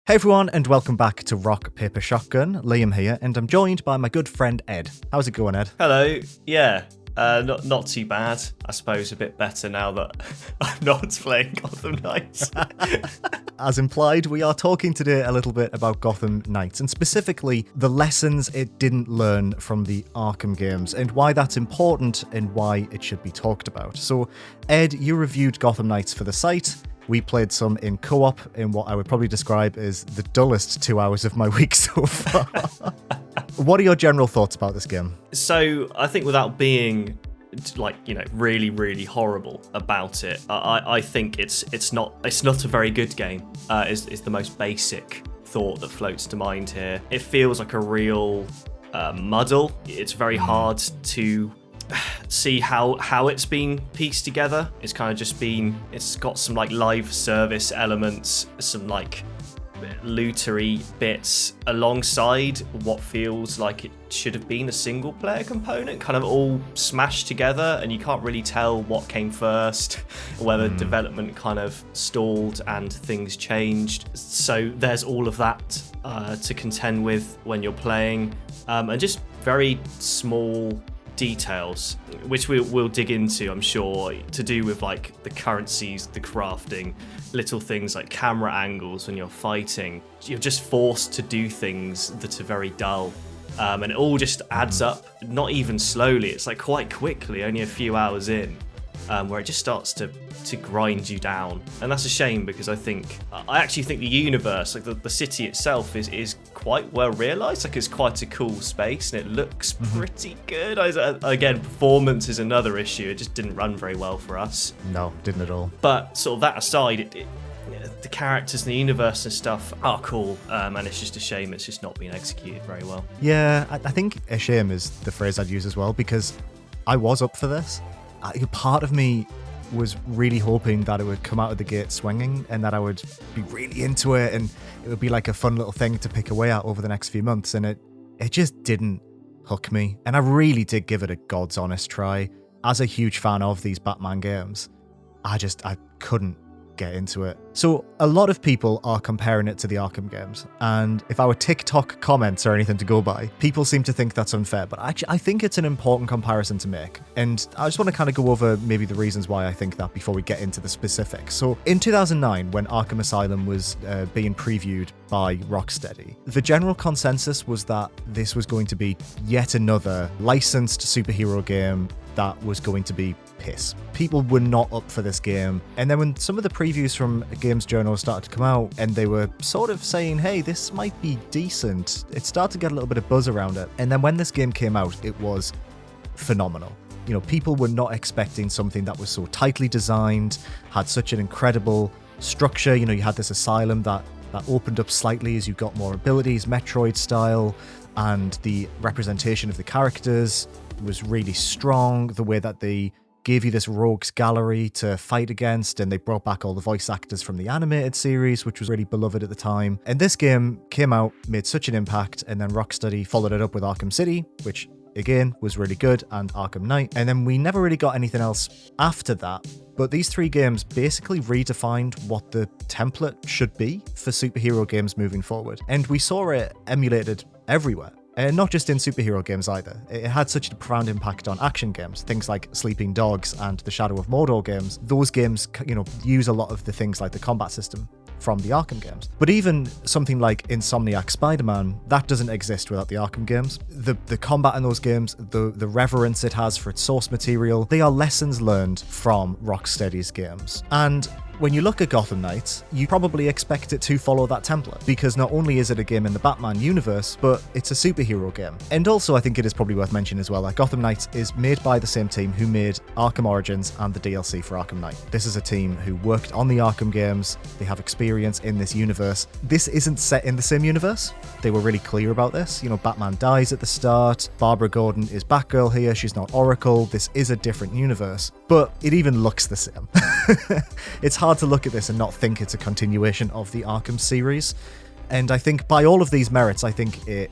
Hey everyone, and welcome back to Rock, Paper, Shotgun. Liam here, and I'm joined by my good friend Ed. How's it going, Ed? Hello. Yeah, not too bad. I suppose a bit better now that I'm not playing Gotham Knights. As implied, we are talking today a little bit about Gotham Knights, and specifically the lessons it didn't learn from the Arkham games, and why that's important and why it should be talked about. So, Ed, you reviewed Gotham Knights for the site. We played some in co-op in what I would probably describe as the dullest 2 hours of my week so far. What are your general thoughts about this game? So I think without being really, really horrible about it, I think it's not a very good game. Is the most basic thought that floats to mind here. It feels like a real muddle. It's very hard to see how it's been pieced together. It's got some like live service elements, some like lootery bits alongside what feels like it should have been a single player component, kind of all smashed together, and you can't really tell what came first, whether development kind of stalled and things changed. So there's all of that to contend with when you're playing, and just very small details, which we'll dig into, I'm sure, to do with like the currencies, the crafting, little things like camera angles when you're fighting. You're just forced to do things that are very dull, and it all just adds up, not even slowly, it's like quite quickly, only a few hours in, where it just starts to grind you down. And that's a shame, because I actually think the universe, like the city itself, is quite well realised. Like, it's quite a cool space and it looks pretty good. Again, performance is another issue. It just didn't run very well for us. No, didn't at all. But sort of that aside, the characters and the universe and stuff are cool, and it's just a shame it's just not being executed very well. Yeah, I think a shame is the phrase I'd use as well, because I was up for this. Part of me was really hoping that it would come out of the gate swinging and that I would be really into it and it would be like a fun little thing to pick away at over the next few months, and it just didn't hook me. And I really did give it a God's honest try. As a huge fan of these Batman games, I couldn't get into it. So a lot of people are comparing it to the Arkham games, and if our TikTok comments or anything to go by, people seem to think that's unfair, but actually I think it's an important comparison to make, and I just want to kind of go over maybe the reasons why I think that before we get into the specifics. So in 2009, when Arkham Asylum was being previewed by Rocksteady, the general consensus was that this was going to be yet another licensed superhero game that was going to be piss. People were not up for this game. And then when some of the previews from Games Journal started to come out and they were sort of saying, hey, this might be decent, it started to get a little bit of buzz around it. And then when this game came out, it was phenomenal. You know, people were not expecting something that was so tightly designed, had such an incredible structure. You know, you had this asylum that opened up slightly as you got more abilities, Metroid style, and the representation of the characters was really strong. The way that they gave you this rogues gallery to fight against, and they brought back all the voice actors from the animated series, which was really beloved at the time. And this game came out, made such an impact, and then Rocksteady followed it up with Arkham City, which again was really good, and Arkham Knight. And then we never really got anything else after that. But these three games basically redefined what the template should be for superhero games moving forward. And we saw it emulated everywhere. And not just in superhero games either. It had such a profound impact on action games, things like Sleeping Dogs and the Shadow of Mordor games. Those games, you know, use a lot of the things like the combat system from the Arkham games. But even something like Insomniac Spider-Man, that doesn't exist without the Arkham games. The combat in those games, the reverence it has for its source material, they are lessons learned from Rocksteady's games. And when you look at Gotham Knights, you probably expect it to follow that template, because not only is it a game in the Batman universe, but it's a superhero game. And also, I think it is probably worth mentioning as well that Gotham Knights is made by the same team who made Arkham Origins and the DLC for Arkham Knight. This is a team who worked on the Arkham games. They have experience in this universe. This isn't set in the same universe. They were really clear about this. You know, Batman dies at the start. Barbara Gordon is Batgirl here. She's not Oracle. This is a different universe, but it even looks the same. It's hard to look at this and not think it's a continuation of the Arkham series. And I think by all of these merits, I think it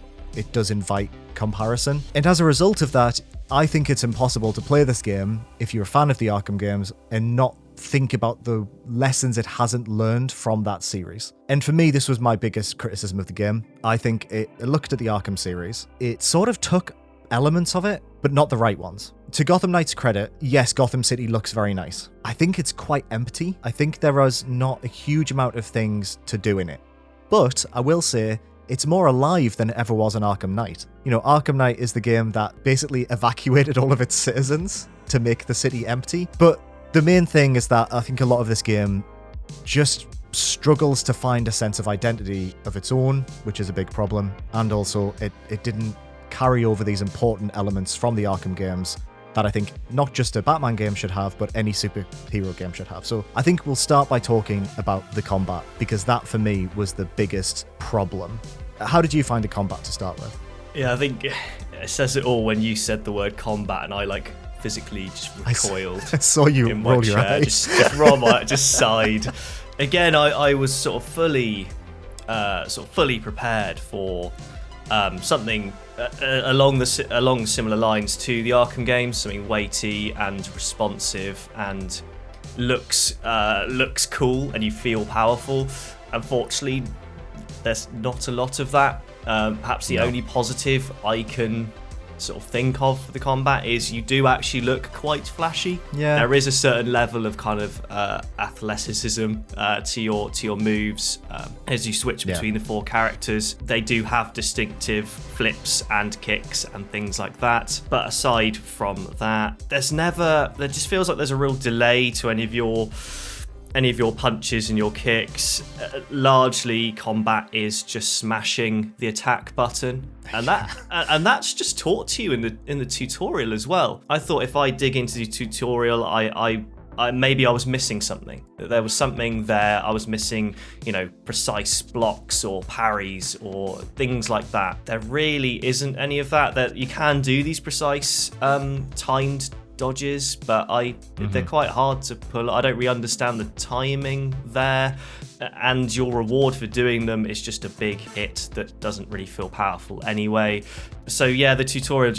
does invite comparison. And as a result of that, I think it's impossible to play this game if you're a fan of the Arkham games and not think about the lessons it hasn't learned from that series. And for me, this was my biggest criticism of the game. I think it looked at the Arkham series. It sort of took elements of it, but not the right ones. To Gotham Knights' credit, yes, Gotham City looks very nice. I think it's quite empty. I think there is not a huge amount of things to do in it. But I will say, it's more alive than it ever was in Arkham Knight. You know, Arkham Knight is the game that basically evacuated all of its citizens to make the city empty. But the main thing is that I think a lot of this game just struggles to find a sense of identity of its own, which is a big problem. And also, it didn't carry over these important elements from the Arkham games that I think not just a Batman game should have, but any superhero game should have. So I think we'll start by talking about the combat, because that for me was the biggest problem. How did you find the combat to start with? Yeah, I think it says it all when you said the word combat, and I physically just recoiled. I saw you in my roll your chair, eyes. just sighed. Again, I was sort of fully prepared for something along similar lines to the Arkham games, something weighty and responsive and looks cool, and you feel powerful. Unfortunately, there's not a lot of that. Perhaps the only positive I can sort of think of for the combat is you do actually look quite flashy. Yeah. There is a certain level of kind of athleticism to your moves as you switch between the four characters. They do have distinctive flips and kicks and things like that. But aside from that, there just feels like there's a real delay to any of your punches and your kicks. Largely, combat is just smashing the attack button, and that's just taught to you in the tutorial as well. I thought if I dig into the tutorial, I maybe I was missing something. There was something there. I was missing, precise blocks or parries or things like that. There really isn't any of that. That you can do these precise timed dodges, but they're quite hard to pull. I don't really understand the timing there, and your reward for doing them is just a big hit that doesn't really feel powerful anyway. So yeah, the tutorial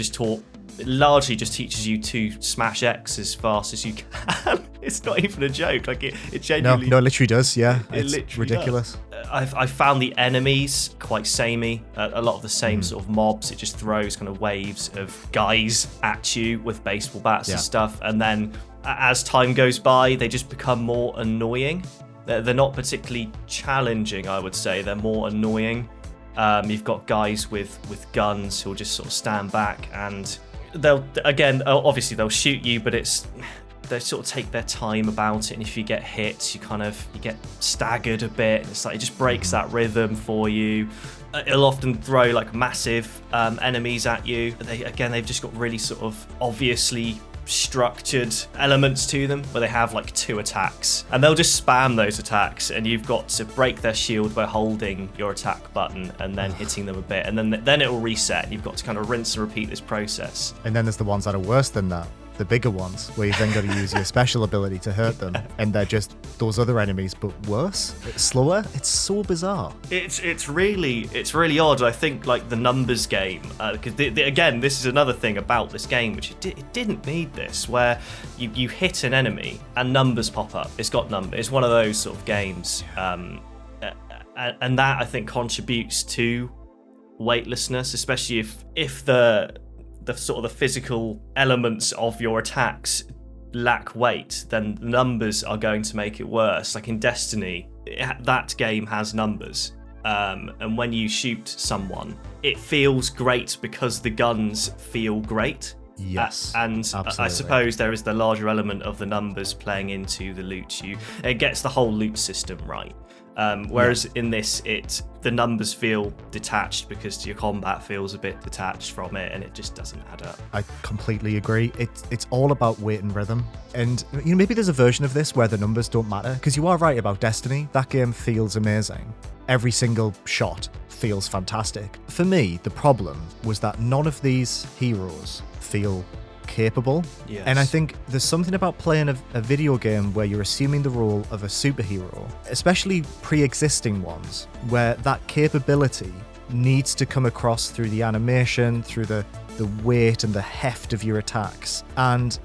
largely just teaches you to smash X as fast as you can. It's not even a joke. It genuinely... No, it literally does, yeah. It's It's ridiculous. I found the enemies quite samey. A lot of the same sort of mobs. It just throws kind of waves of guys at you with baseball bats and stuff. And then as time goes by, they just become more annoying. They're not particularly challenging, I would say. They're more annoying. You've got guys with guns who'll just sort of stand back, and obviously they'll shoot you, but they sort of take their time about it, and if you get hit, you get staggered a bit. It's like it just breaks that rhythm for you. It'll often throw massive enemies at you. They've just got really sort of obviously structured elements to them where they have 2 attacks, and they'll just spam those attacks, and you've got to break their shield by holding your attack button and then hitting them a bit, and then it will reset, and you've got to kind of rinse and repeat this process. And then there's the ones that are worse than that, the bigger ones, where you've then got to use your special ability to hurt them, and they're just those other enemies, but worse, slower. It's so bizarre. It's really odd. I think the numbers game, because again, this is another thing about this game, which it didn't need this, where you hit an enemy and numbers pop up. It's got numbers. It's one of those sort of games, and that I think contributes to weightlessness, especially if the sort of the physical elements of your attacks lack weight, then the numbers are going to make it worse. Like in Destiny, that game has numbers, and when you shoot someone, it feels great because the guns feel great. Yes, and absolutely. I suppose there is the larger element of the numbers playing into the loot. It gets the whole loot system right. Whereas in this, the numbers feel detached because your combat feels a bit detached from it, and it just doesn't add up. I completely agree. It's all about weight and rhythm. And maybe there's a version of this where the numbers don't matter, because you are right about Destiny. That game feels amazing. Every single shot feels fantastic. For me, the problem was that none of these heroes feel capable. Yes. And I think there's something about playing a video game where you're assuming the role of a superhero, especially pre-existing ones, where that capability needs to come across through the animation, through the weight and the heft of your attacks. And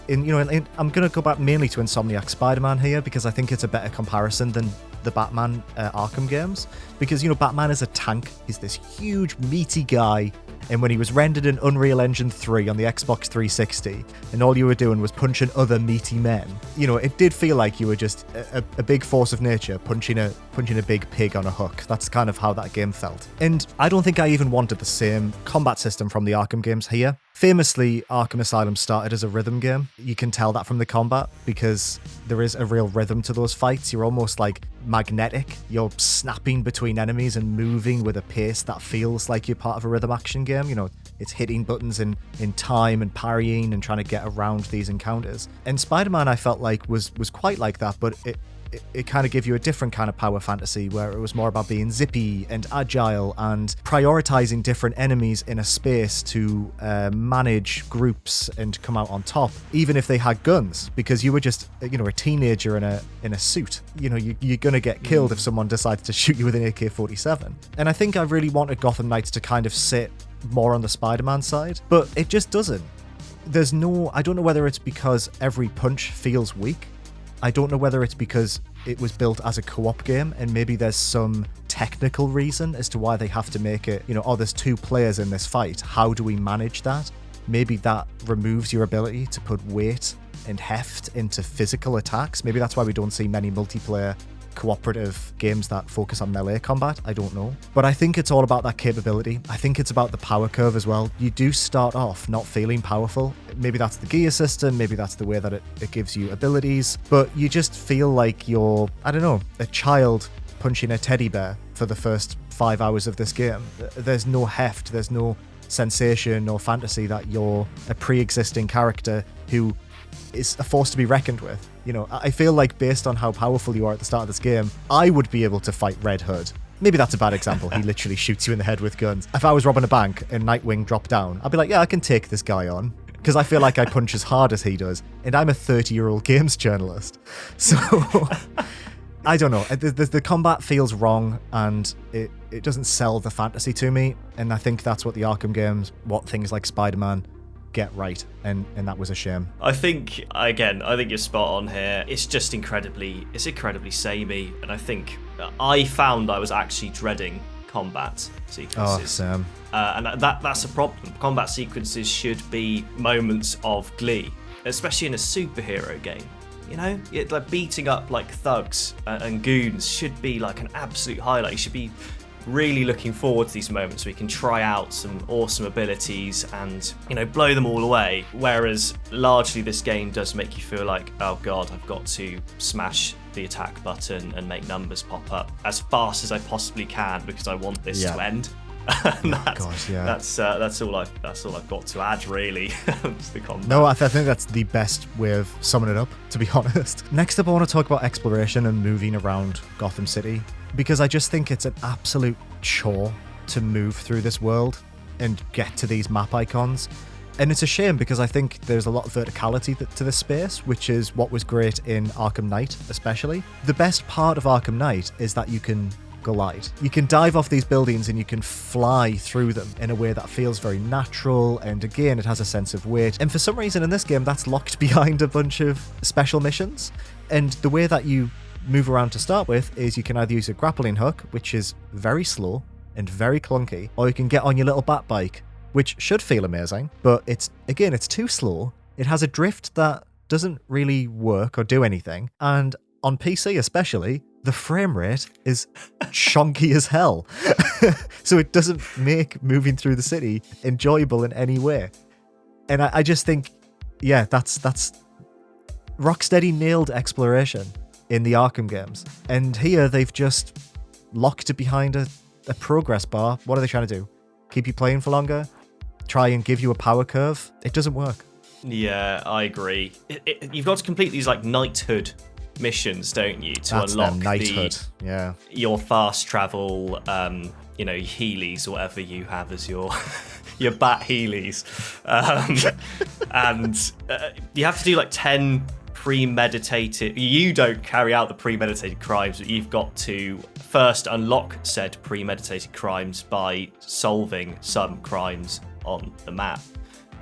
I'm going to go back mainly to Insomniac Spider-Man here because I think it's a better comparison than the Batman Arkham games. Because, Batman is a tank. He's this huge, meaty guy. And when he was rendered in Unreal Engine 3 on the Xbox 360, and all you were doing was punching other meaty men, it did feel like you were just a big force of nature punching a big pig on a hook. That's kind of how that game felt. And I don't think I even wanted the same combat system from the Arkham games here. Famously, Arkham Asylum started as a rhythm game. You can tell that from the combat because there is a real rhythm to those fights. You're almost like magnetic. You're snapping between enemies and moving with a pace that feels like you're part of a rhythm action game. It's hitting buttons in time and parrying and trying to get around these encounters. And Spider-Man, I felt like was quite like that, but it kind of gave you a different kind of power fantasy where it was more about being zippy and agile and prioritizing different enemies in a space to manage groups and come out on top, even if they had guns, because you were just a teenager in a suit. You're gonna get killed if someone decides to shoot you with an AK-47. And I think I really wanted Gotham Knights to kind of sit more on the Spider-Man side, but it just doesn't. I don't know whether it's because every punch feels weak. I don't know whether it's because it was built as a co-op game and maybe there's some technical reason as to why they have to make it, there's 2 players in this fight. How do we manage that? Maybe that removes your ability to put weight and heft into physical attacks. Maybe that's why we don't see many multiplayer cooperative games that focus on melee combat. I don't know. But I think it's all about that capability. I think it's about the power curve as well. You do start off not feeling powerful. Maybe that's the gear system, maybe that's the way that it gives you abilities, but you just feel like you're, a child punching a teddy bear for the first 5 hours of this game. There's no heft, there's no sensation or fantasy that you're a pre-existing character who is a force to be reckoned with. I feel like based on how powerful you are at the start of this game, I would be able to fight Red Hood. Maybe that's a bad example. He literally shoots you in the head with guns. If I was robbing a bank and Nightwing dropped down, I'd be like, yeah, I can take this guy on. Because I feel like I punch as hard as he does. And I'm a 30-year-old games journalist. So, I don't know. The combat feels wrong and it doesn't sell the fantasy to me. And I think that's what the Arkham games, what things like Spider-Man get right, and that was a shame. I think you're spot on here. It's just incredibly samey, and I think I found I was actually dreading combat sequences. Oh, Sam. And that's a problem. Combat sequences should be moments of glee, especially in a superhero game. Like beating up like thugs and goons should be like an absolute highlight. You should be really looking forward to these moments where you can try out some awesome abilities and, blow them all away. Whereas largely this game does make you feel like, oh god, I've got to smash the attack button and make numbers pop up as fast as I possibly can because I want this to end. And that's all I've got to add, really. To the combat. No, I think that's the best way of summing it up, to be honest. Next up, I want to talk about exploration and moving around Gotham City, because I just think it's an absolute chore to move through this world and get to these map icons. And it's a shame because I think there's a lot of verticality to this space, which is what was great in Arkham Knight, especially. The best part of Arkham Knight is that you can glide. You can dive off these buildings and you can fly through them in a way that feels very natural, and again, it has a sense of weight. And for some reason in this game, that's locked behind a bunch of special missions. And the way that you move around to start with is you can either use a grappling hook, which is very slow and very clunky, or you can get on your little bat bike, which should feel amazing, but it's too slow. It has a drift that doesn't really work or do anything, and on PC especially, the frame rate is chonky as hell. So it doesn't make moving through the city enjoyable in any way. And I just think, that's Rocksteady nailed exploration in the Arkham games. And here they've just locked it behind a progress bar. What are they trying to do? Keep you playing for longer? Try and give you a power curve? It doesn't work. Yeah, I agree. You've got to complete these like knighthood missions, don't you, to unlock your fast travel, Heelys or whatever you have as your your bat Heelys, and you have to do like 10 premeditated. You don't carry out the premeditated crimes, but you've got to first unlock said premeditated crimes by solving some crimes on the map.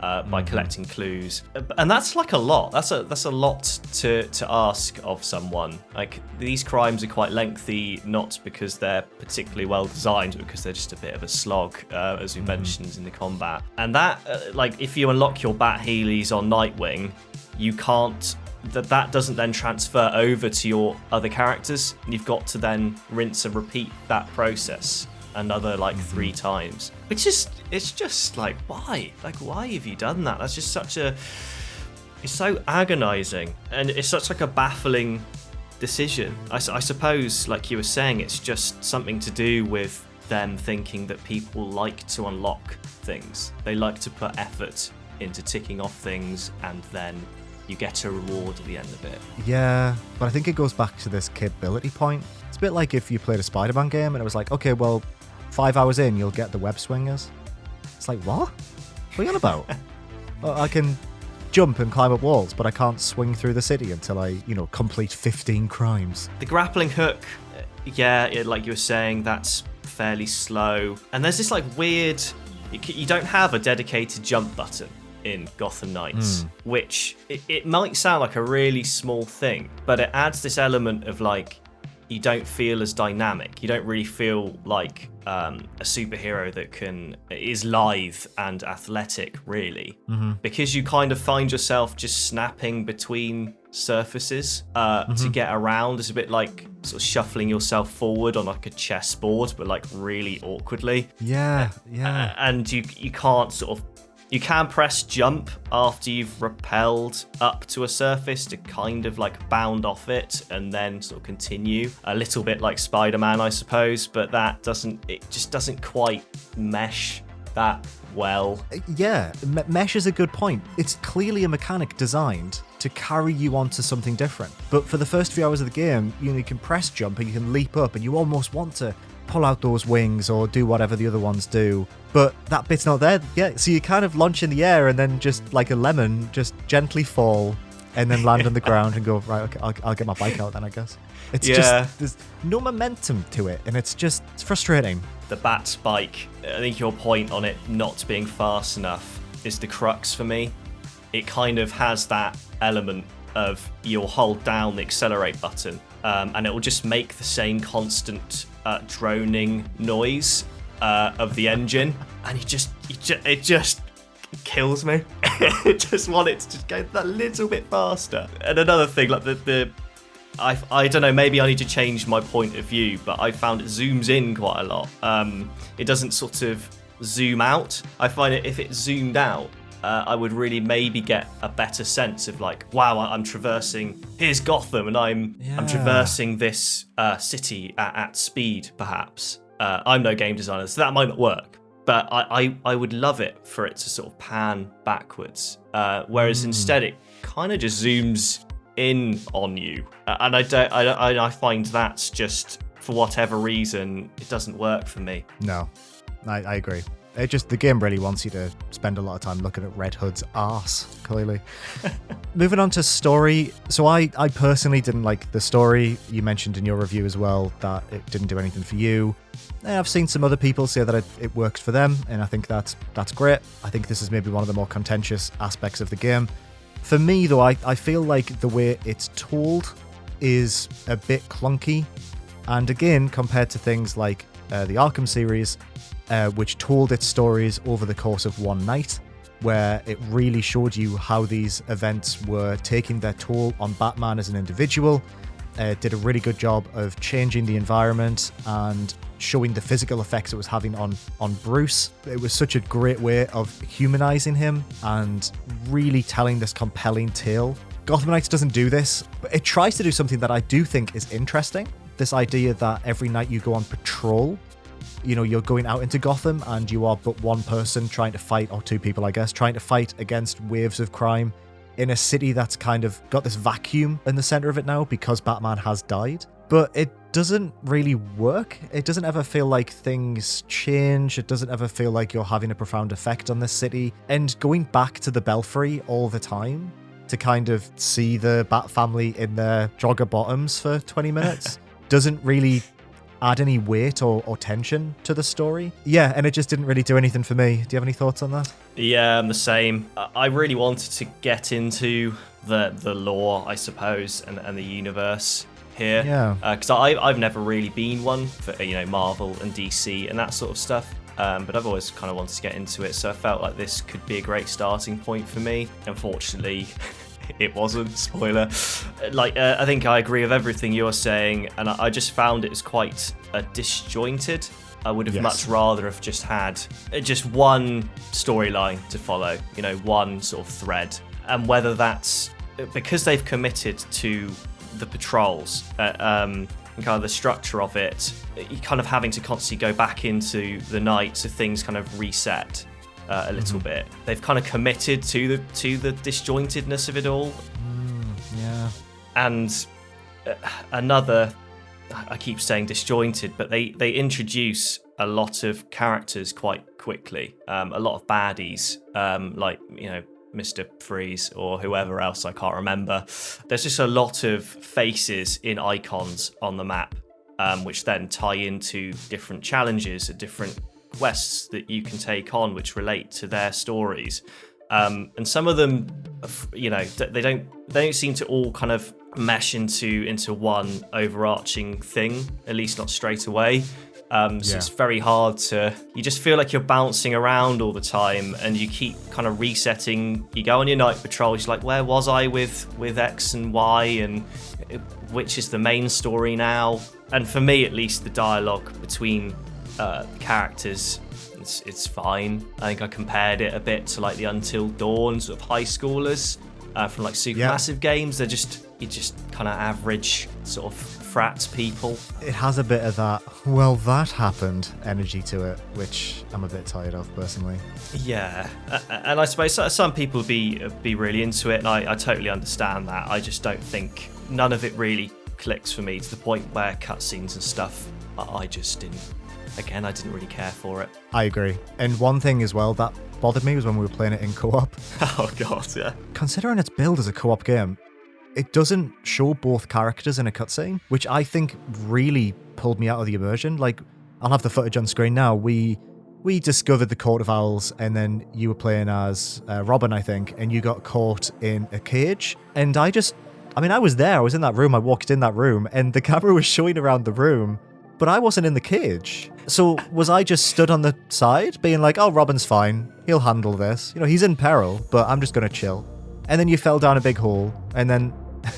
by collecting clues, and that's like a lot. That's a lot to ask of someone. Like, these crimes are quite lengthy, not because they're particularly well designed, but because they're just a bit of a slog, as we mentioned in the combat. And that, like, if you unlock your Bat Heelys on Nightwing, you can't. That doesn't then transfer over to your other characters. You've got to then rinse and repeat that process another like 3 times. It's just like, why? Like, why have you done that? That's just it's so agonizing, and it's such like a baffling decision. I suppose, like you were saying, it's just something to do with them thinking that people like to unlock things. They like to put effort into ticking off things, and then you get a reward at the end of it. Yeah, but I think it goes back to this capability point. It's a bit like if you played a Spider-Man game and it was like, okay, well, 5 hours in, you'll get the web swingers. It's like, what? What are you on about? Well, I can jump and climb up walls, but I can't swing through the city until I, complete 15 crimes. The grappling hook, like you were saying, that's fairly slow. And there's this like weird, you don't have a dedicated jump button in Gotham Knights, which it might sound like a really small thing, but it adds this element of like, you don't feel as dynamic. You don't really feel like a superhero that is lithe and athletic, really, because you kind of find yourself just snapping between surfaces to get around. It's a bit like sort of shuffling yourself forward on like a chessboard, but like really awkwardly. Yeah. And you can't sort of. You can press jump after you've rappelled up to a surface to kind of like bound off it and then sort of continue. A little bit like Spider-Man, I suppose, but it just doesn't quite mesh that well. Yeah, mesh is a good point. It's clearly a mechanic designed to carry you onto something different. But for the first few hours of the game, you can press jump and you can leap up and you almost want to pull out those wings or do whatever the other ones do, but that bit's not there yet. So you kind of launch in the air and then just like a lemon, just gently fall and then land on the ground and go, right, okay, I'll get my bike out then, I guess. It's just, there's no momentum to it, and it's frustrating. The bat spike, I think your point on it not being fast enough is the crux for me. It kind of has that element of you'll hold down the accelerate button, and it will just make the same constant droning noise of the engine, and it just kills me. It just wanted to just go that little bit faster. And another thing, like I don't know, maybe I need to change my point of view, but I found it zooms in quite a lot. It doesn't sort of zoom out. I find it if it zoomed out, I would really maybe get a better sense of like, wow, I'm traversing, here's Gotham, and I'm traversing this city at speed, perhaps. I'm no game designer, so that might not work, but I would love it for it to sort of pan backwards, whereas instead it kind of just zooms in on you, and I find that's just, for whatever reason, it doesn't work for me. No, I agree. The game really wants you to spend a lot of time looking at Red Hood's arse, clearly. Moving on to story. So I personally didn't like the story. You mentioned in your review as well that it didn't do anything for you. I've seen some other people say that it worked for them, and I think that's great. I think this is maybe one of the more contentious aspects of the game. For me, though, I feel like the way it's told is a bit clunky. And again, compared to things like the Arkham series, which told its stories over the course of one night, where it really showed you how these events were taking their toll on Batman as an individual. Did a really good job of changing the environment and showing the physical effects it was having on Bruce. It was such a great way of humanizing him and really telling this compelling tale. Gotham Knights doesn't do this, but it tries to do something that I do think is interesting. This idea that every night you go on patrol, you're going out into Gotham and you are but one person trying to fight, or two people, I guess, trying to fight against waves of crime in a city that's kind of got this vacuum in the center of it now because Batman has died. But it doesn't really work. It doesn't ever feel like things change. It doesn't ever feel like you're having a profound effect on this city. And going back to the Belfry all the time to kind of see the Bat family in their jogger bottoms for 20 minutes doesn't really add any weight or tension to the story. Yeah, and it just didn't really do anything for me. Do you have any thoughts on that? Yeah, I'm the same. I really wanted to get into the lore, I suppose, and the universe here. Yeah. Because I've never really been one for Marvel and DC and that sort of stuff. But I've always kind of wanted to get into it, so I felt like this could be a great starting point for me. Unfortunately, it wasn't. Spoiler. I think I agree with everything you're saying, and I just found it was quite disjointed. I would have much rather have just had just one storyline to follow, one sort of thread. And whether that's because they've committed to the patrols, and kind of the structure of it, you're kind of having to constantly go back into the night, so things kind of reset a little bit. They've kind of committed to the disjointedness of it all. Yeah. And another, I keep saying disjointed, but they introduce a lot of characters quite quickly. A lot of baddies, like Mr. Freeze or whoever else, I can't remember. There's just a lot of faces in icons on the map, which then tie into different challenges and different quests that you can take on, which relate to their stories. And some of them, they don't seem to all kind of mesh into one overarching thing, at least not straight away. So it's very hard you just feel like you're bouncing around all the time, and you keep kind of resetting. You go on your night patrol, you're like, where was I with X and Y, and which is the main story now? And for me, at least, the dialogue between the characters, it's fine. I think I compared it a bit to like the Until Dawn sort of high schoolers from like Supermassive games. You're just kind of average sort of frat people. It has a bit of that, well, that happened energy to it, which I'm a bit tired of personally. Yeah, and I suppose some people would be really into it, and I totally understand that. I just don't think, none of it really clicks for me to the point where cutscenes and stuff, I just didn't. Again, I didn't really care for it. I agree. And one thing as well that bothered me was when we were playing it in co-op. Oh god, yeah. Considering its build as a co-op game, it doesn't show both characters in a cutscene, which I think really pulled me out of the immersion. Like, I'll have the footage on screen now. We discovered the Court of Owls, and then you were playing as Robin, I think, and you got caught in a cage. And I was there. I was in that room. I walked in that room, and the camera was showing around the room, but I wasn't in the cage. So was I just stood on the side being like, oh, Robin's fine. He'll handle this. He's in peril, but I'm just going to chill. And then you fell down a big hole, and then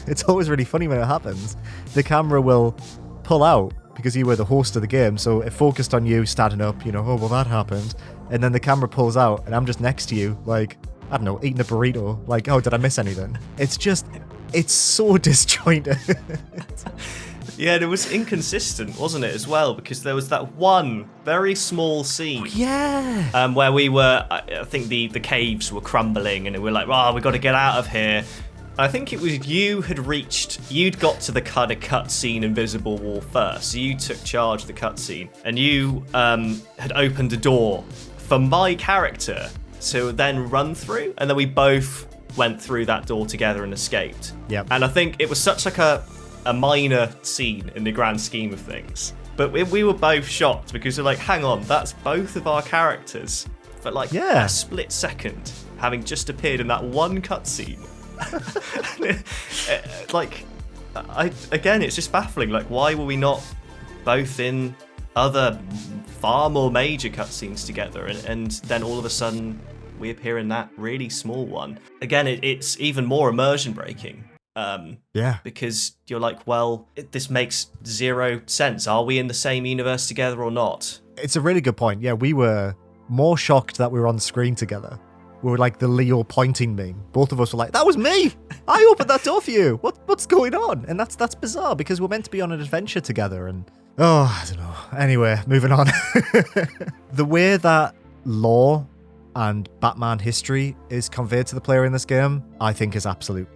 it's always really funny when it happens. The camera will pull out because you were the host of the game, so it focused on you standing up, oh, well, that happened. And then the camera pulls out, and I'm just next to you, like, I don't know, eating a burrito. Like, oh, did I miss anything? It's so disjointed. Yeah, and it was inconsistent, wasn't it, as well? Because there was that one very small scene. Where we were, I think the caves were crumbling, and we were like, oh, we got to get out of here. I think it was you'd got to the kind of cutscene invisible wall first, so you took charge of the cutscene, and you had opened a door for my character to then run through, and then we both went through that door together and escaped. Yep. And I think it was such like a minor scene in the grand scheme of things, but we were both shocked because we're like, hang on, that's both of our characters for like a split second, having just appeared in that one cutscene. Again, it's just baffling. Like, why were we not both in other far more major cutscenes together, and then all of a sudden we appear in that really small one? Again, it's even more immersion breaking. Because you're like, well, this makes zero sense. Are we in the same universe together or not? It's a really good point. Yeah, we were more shocked that we were on screen together. We were like the Leo pointing meme. Both of us were like, that was me! I opened that door for you! What's going on? And that's bizarre, because we're meant to be on an adventure together, and I don't know. Anyway, moving on. The way that lore and Batman history is conveyed to the player in this game, I think is absolute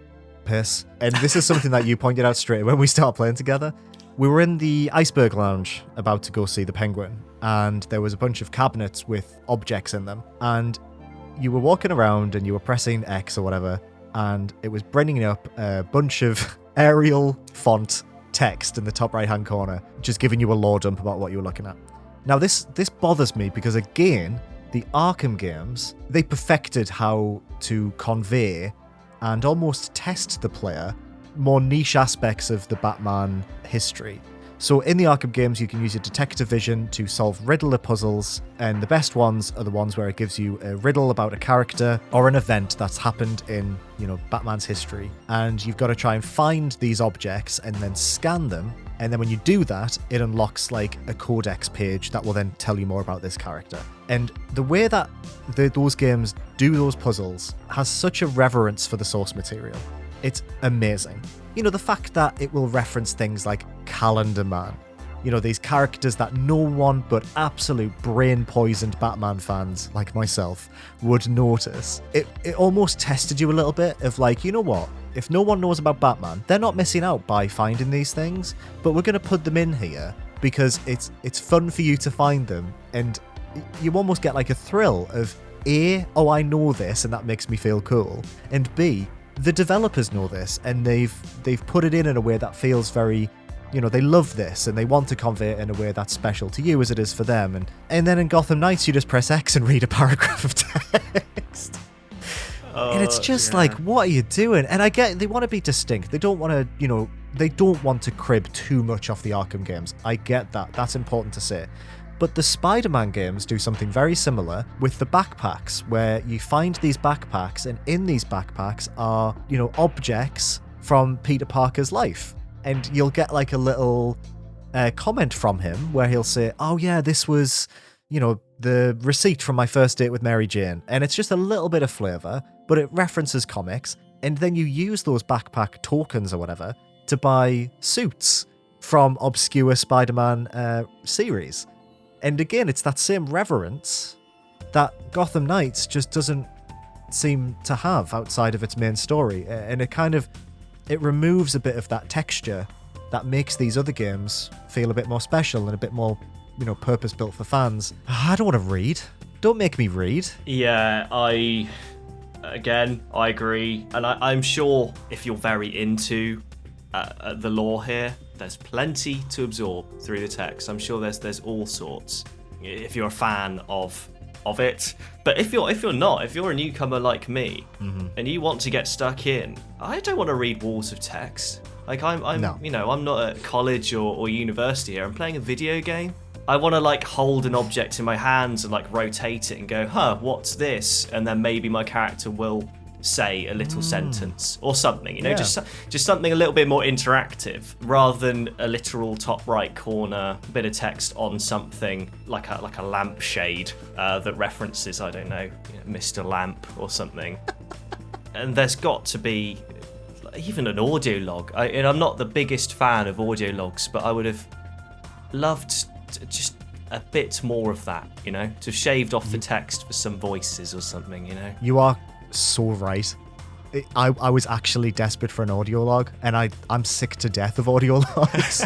piss. And this is something that you pointed out straight when we started playing together. We were in the Iceberg Lounge about to go see the Penguin, and there was a bunch of cabinets with objects in them, and you were walking around and you were pressing X or whatever, and it was bringing up a bunch of Arial font text in the top right-hand corner, just giving you a lore dump about what you're looking at. Now, this bothers me because, again, the Arkham games, they perfected how to convey and almost test the player more niche aspects of the Batman history. So in the Arkham games, you can use your detective vision to solve riddler puzzles, and the best ones are the ones where it gives you a riddle about a character or an event that's happened in, Batman's history. And you've got to try and find these objects and then scan them. And then when you do that, it unlocks like a codex page that will then tell you more about this character. And the way that those games do those puzzles has such a reverence for the source material. It's amazing. The fact that it will reference things like Calendar Man, these characters that no one but absolute brain-poisoned Batman fans like myself would notice. It almost tested you a little bit of like, you know what? If no one knows about Batman, they're not missing out by finding these things, but we're going to put them in here because it's fun for you to find them, and you almost get like a thrill of A, oh, I know this and that makes me feel cool, and B, the developers know this and they've put it in a way that feels very, they love this and they want to convey it in a way that's special to you as it is for them. And then in Gotham Knights, you just press X and read a paragraph of text. And it's just like, what are you doing? And I get they want to be distinct. They don't want to, they don't want to crib too much off the Arkham games. I get that. That's important to say. But the Spider-Man games do something very similar with the backpacks, where you find these backpacks, and in these backpacks are, objects from Peter Parker's life. And you'll get like a little comment from him where he'll say, oh yeah, this was, the receipt from my first date with Mary Jane. And it's just a little bit of flavour, but it references comics. And then you use those backpack tokens or whatever to buy suits from obscure Spider-Man series. And again, it's that same reverence that Gotham Knights just doesn't seem to have outside of its main story. And it removes a bit of that texture that makes these other games feel a bit more special and a bit more, purpose-built for fans. I don't want to read. Don't make me read. Yeah, I agree. And I'm sure if you're very into the lore here, there's plenty to absorb through the text. I'm sure there's all sorts if you're a fan of it. But if you're not, if you're a newcomer like me, and you want to get stuck in, I don't want to read walls of text. Like I'm not at college or university here. I'm playing a video game. I want to like hold an object in my hands and like rotate it and go, what's this? And then maybe my character will say a little sentence or something, just something a little bit more interactive rather than a literal top right corner bit of text on something like a lampshade that references, I don't know, Mr. Lamp or something. And there's got to be even an audio log. And I'm not the biggest fan of audio logs, but I would have loved just a bit more of that, to have shaved off the text for some voices or something, You are so right. I was actually desperate for an audio log, and I'm sick to death of audio logs.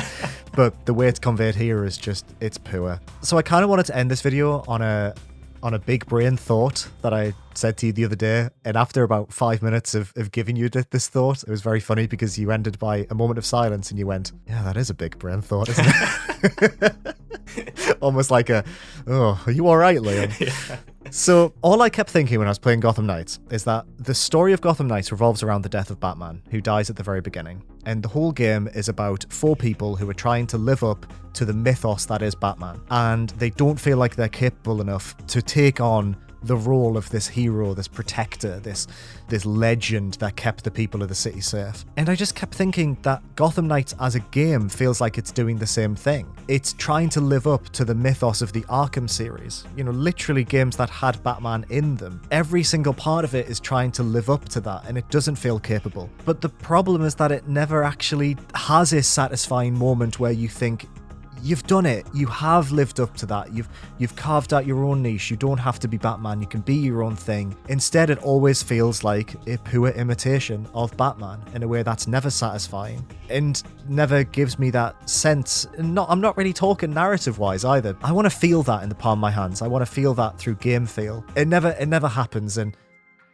But the way it's conveyed here is just, it's poor. So I kind of wanted to end this video on a big brain thought that I said to you the other day. And after about 5 minutes of giving you this thought, it was very funny because you ended by a moment of silence and you went, yeah, that is a big brain thought, isn't it? Almost like are you all right, Liam? Yeah. So all I kept thinking when I was playing Gotham Knights is that the story of Gotham Knights revolves around the death of Batman, who dies at the very beginning. And the whole game is about 4 people who are trying to live up to the mythos that is Batman. And they don't feel like they're capable enough to take on the role of this hero, this protector, this legend that kept the people of the city safe. And I just kept thinking that Gotham Knights as a game feels like it's doing the same thing. It's trying to live up to the mythos of the Arkham series. Literally games that had Batman in them. Every single part of it is trying to live up to that, and it doesn't feel capable. But the problem is that it never actually has a satisfying moment where you think, you've done it. You have lived up to that. You've carved out your own niche. You don't have to be Batman. You can be your own thing. Instead, it always feels like a poor imitation of Batman in a way that's never satisfying and never gives me that sense. I'm not really talking narrative-wise either. I want to feel that in the palm of my hands. I want to feel that through game feel. It never happens, and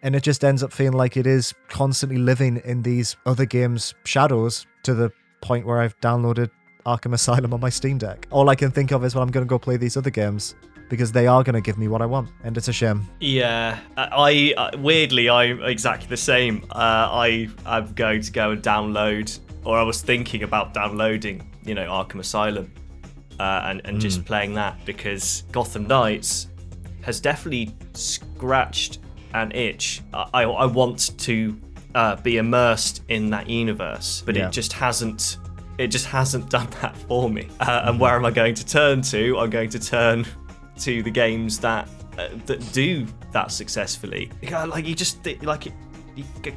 it just ends up feeling like it is constantly living in these other games' shadows to the point where I've downloaded Arkham Asylum on my Steam Deck. All I can think of is, well, I'm going to go play these other games because they are going to give me what I want, and it's a shame. Yeah, weirdly, I'm exactly the same. I'm going to go and download, or I was thinking about downloading, Arkham Asylum, and just playing that, because Gotham Knights has definitely scratched an itch. I want to be immersed in that universe, but it just hasn't done that for me. And where am I going to turn to? I'm going to turn to the games that do that successfully. Like you just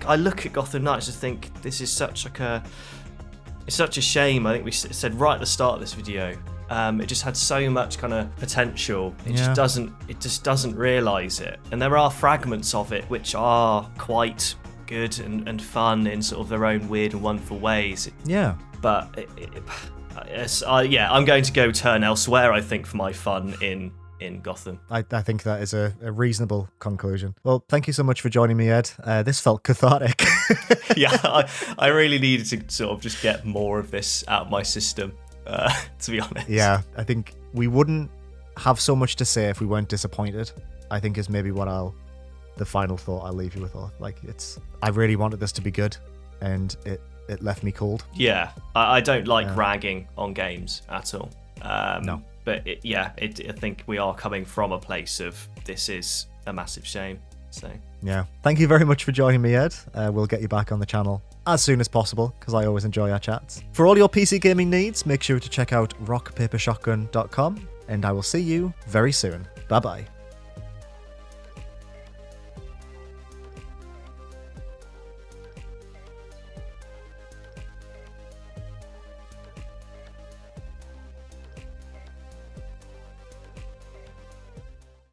I look at Gotham Knights and think this is such it's such a shame. I think we said right at the start of this video, it just had so much kind of potential. It just doesn't realise it. And there are fragments of it which are quite good and fun in sort of their own weird and wonderful ways. Yeah. But I'm going to go turn elsewhere, I think, for my fun in Gotham. I think that is a reasonable conclusion. Well, thank you so much for joining me, Ed. This felt cathartic. Yeah, I really needed to sort of just get more of this out of my system, to be honest. Yeah, I think we wouldn't have so much to say if we weren't disappointed, I think is maybe the final thought I'll leave you with. I really wanted this to be good, and it left me cold. Yeah, I don't like ragging on games at all. No. But I think we are coming from a place of this is a massive shame. So yeah, thank you very much for joining me, Ed. We'll get you back on the channel as soon as possible, because I always enjoy our chats. For all your PC gaming needs, make sure to check out rockpapershotgun.com, and I will see you very soon. Bye bye.